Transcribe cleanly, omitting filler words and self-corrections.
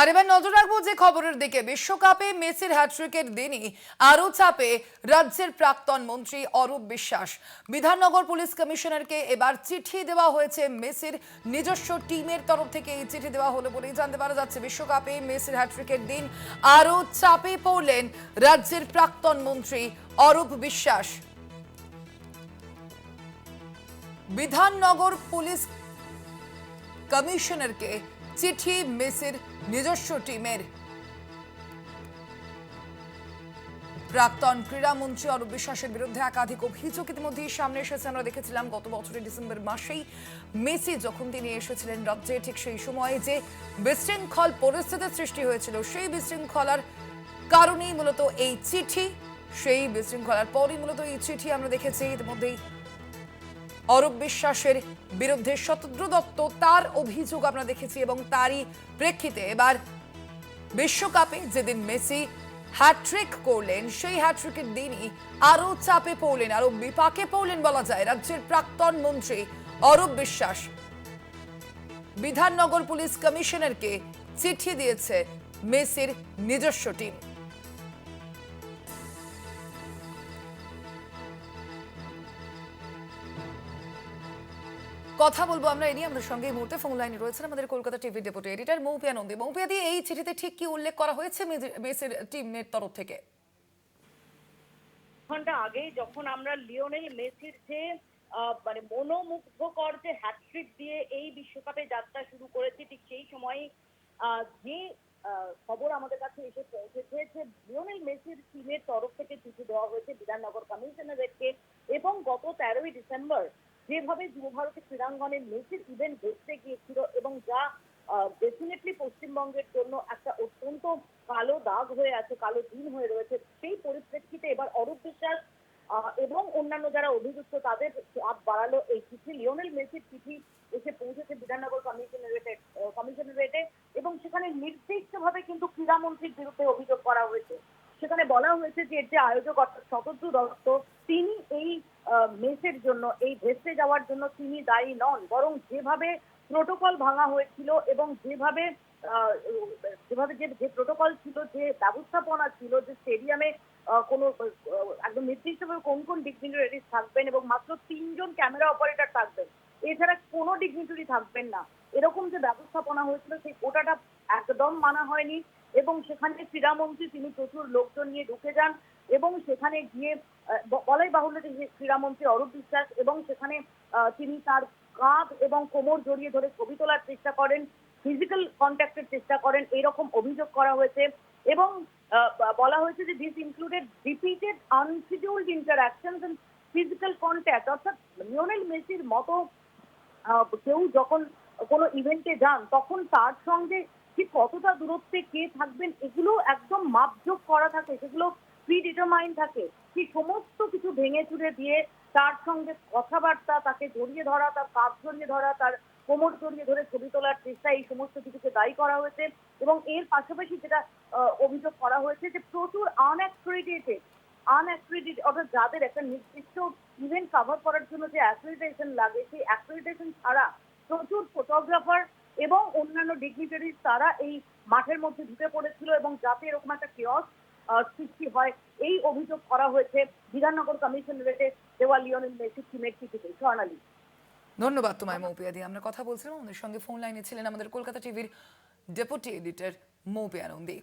আর এবার নজর রাখবো যে খবরের দিকে। বিশ্বকাপে মেসির হ্যাট্রিকের দিনই আরও চাপে রাজ্যের প্রাক্তন মন্ত্রী অরূপ বিশ্বাস। বিধাননগর পুলিশ কমিশনারকে এবার চিঠি দেওয়া হয়েছে মেসির নিজস্ব টিমের তরফ থেকে। এই চিঠি দেওয়া হলো বলেই জানতে পারা যাচ্ছে। বিশ্বকাপে মেসির হ্যাট্রিকের দিন আরও চাপে পড়লেন রাজ্যের প্রাক্তন মন্ত্রী অরূপ বিশ্বাস। বিধাননগর পুলিশ কমিশনারকে চিঠি মেসির নিজস্ব টিমের। প্রাক্তন ক্রীড়ামন্ত্রী অরূপ বিশ্বাসের বিরুদ্ধে একাধিক অভিযোগ ইতিমধ্যেই সামনে এসেছে। আমরা দেখেছিলাম গত বছরের ডিসেম্বর মাসেই মেসি যখন তিনি এসেছিলেন রাজ্যে, ঠিক সেই সময়ে যে বিশৃঙ্খল পরিস্থিতির সৃষ্টি হয়েছিল, সেই বিশৃঙ্খলার কারণেই মূলত এই চিঠি। সেই বিশৃঙ্খলার পরই মূলত এই চিঠি আমরা দেখেছি ইতিমধ্যেই অরূপ বিশ্বাসের বিরুদ্ধে শতদ্রু দত্ত তার অভিযোগ আমরা দেখেছি, এবং তারই প্রেক্ষিতে এবার বিশ্বকাপে যেদিন মেসি হ্যাট্রিক করলেন, সেই হ্যাট্রিকের দিনই আরো চাপে পড়লেন, আরো বিপাকে পড়লেন বলা যায় রাজ্যের প্রাক্তন মন্ত্রী অরূপ বিশ্বাস। বিধাননগর পুলিশ কমিশনারকে চিঠি দিয়েছে মেসির নিজস্ব টিম। কথা বলবো আমরা এ নিয়ে। আমাদের সঙ্গে এই মুহূর্তে ফোন লাইনে রয়েছেন আমাদের Kolkata TV deputy editor Moupiya Nandi. Moupiya দি, এই চিঠিতে ঠিক কি উল্লেখ করা হয়েছে মেসির টিমের তরফ থেকে? ঘন্টা আগে যখন আমরা লিওনেল মেসির যে মানে মনোমুগ্ধকর যে হ্যাটট্রিক দিয়ে এই বিশ্বকাপে যাত্রা শুরু করেছে, ঠিক সেই সময় যে খবর আমাদের কাছে এসে পৌঁছেছে যে লিওনেল মেসির টিমের তরফ থেকে চিঠি দেওয়া হয়েছে বিধাননগর কমিশনারেটকে। এবং গত 13ই ডিসেম্বর যেভাবে যুব ভারতী ক্রীড়াঙ্গনে মেসির ইভেন্ট দেখতে গিয়েছিল, এবং যা ডেফিনেটলি পশ্চিমবঙ্গের জন্য একটা অত্যন্ত কালো দাগ হয়ে আছে, কালো দিন হয়ে রয়েছে, সেই পরিপ্রেক্ষিতে এবার অরূপ বিশ্বাস এবং অন্যান্য যারা অভিযুক্ত তাদের চাপ বাড়ালো এই চিঠি। লিওনেল মেসির চিঠি এসে পৌঁছেছে বিধাননগর কমিশনারেটে, এবং সেখানে নির্দিষ্টভাবে কিন্তু ক্রীড়ামন্ত্রীর বিরুদ্ধে অভিযোগ করা হয়েছে। সেখানে বলা হয়েছে যে এর যে আয়োজক অর্থাৎ শতদ্রু দত্ত, তিনি এই মেসের জন্য, এই ভেস্তে যাওয়ার জন্য তিনি দায়ী নন, বরং যেভাবে প্রোটোকল ভাঙা হয়েছিল এবং যেভাবে যেভাবে যে প্রোটোকল ছিল, যে ব্যবস্থাপনা ছিল, যে স্টেডিয়ামে কোনো একদম নির্দিষ্টভাবে কোন কোন ডিগনিটারিজ থাকবেন এবং মাত্র 3জন ক্যামেরা অপারেটর থাকবেন, এছাড়া কোনো ডিগনিটারি থাকবেন না, এরকম যে ব্যবস্থাপনা হয়েছিল সেই কোটাটা একদম মানা হয়নি। এবং সেখানে ক্রীড়ামন্ত্রী তিনি প্রচুর লোকজন নিয়ে ঢুকে যান, এবং সেখানে গিয়ে বলাই বাহুল্য যে ক্রীড়ামন্ত্রী অরূপ বিশ্বাস, এবং সেখানে তিনি তার কাঁধ এবং কোমর জড়িয়ে ধরে ছবি তোলার চেষ্টা করেন, ফিজিক্যাল কন্ট্যাক্টের চেষ্টা করেন, এইরকম অভিযোগ করা হয়েছে। এবং বলা হয়েছে যে this included repeated unscheduled interactions and physical contact. অর্থাৎ লিওনেল মেসির মতো কেউ যখন কোনো ইভেন্টে যান, তখন তার সঙ্গে ঠিক কতটা দূরত্বে কে থাকবেন এগুলো একদম মাপজোক করা থাকে, সেগুলো প্রিডিটারমাইন্ড থাকে। সেই সমস্ত কিছু ভেঙে চুরে দিয়ে তার সঙ্গে কথাবার্তা, তাকে জড়িয়ে ধরা, তার কাঁধ জড়িয়ে ধরা, তার কোমর জড়িয়ে ধরে ছবি তোলার চেষ্টা, এই সমস্ত কিছুকে দায়ী করা হয়েছে। এবং এর পাশাপাশি যেটা অভিযোগ করা হয়েছে যে প্রচুর আনঅ্যাক্রেডিটেড অর্থাৎ যাদের একটা নির্দিষ্ট ইভেন্ট কভার করার জন্য যে অ্যাক্রেডিটেশন লাগে, সেই অ্যাক্রেডিটেশন ছাড়া প্রচুর ফটোগ্রাফার এবং অন্যান্য ডিগনিটারিজ তারা এই মাঠের মধ্যে ঢুকে পড়েছিল, এবং যাতে এরকম একটা কেয়স সৃষ্টি হয়, এই অভিযোগ করা হয়েছে বিধাননগর কমিশনারেটে দেওয়া লিওনেল মেসির টিমের চিঠিতে। স্বর্ণালী, ধন্যবাদ তোমায় মৌপিয়া দি। আমরা কথা বলছিলাম, আমাদের সঙ্গে ফোন লাইনে ছিলেন আমাদের কলকাতা টিভির ডেপুটি এডিটর মৌপিয়া নন্দী।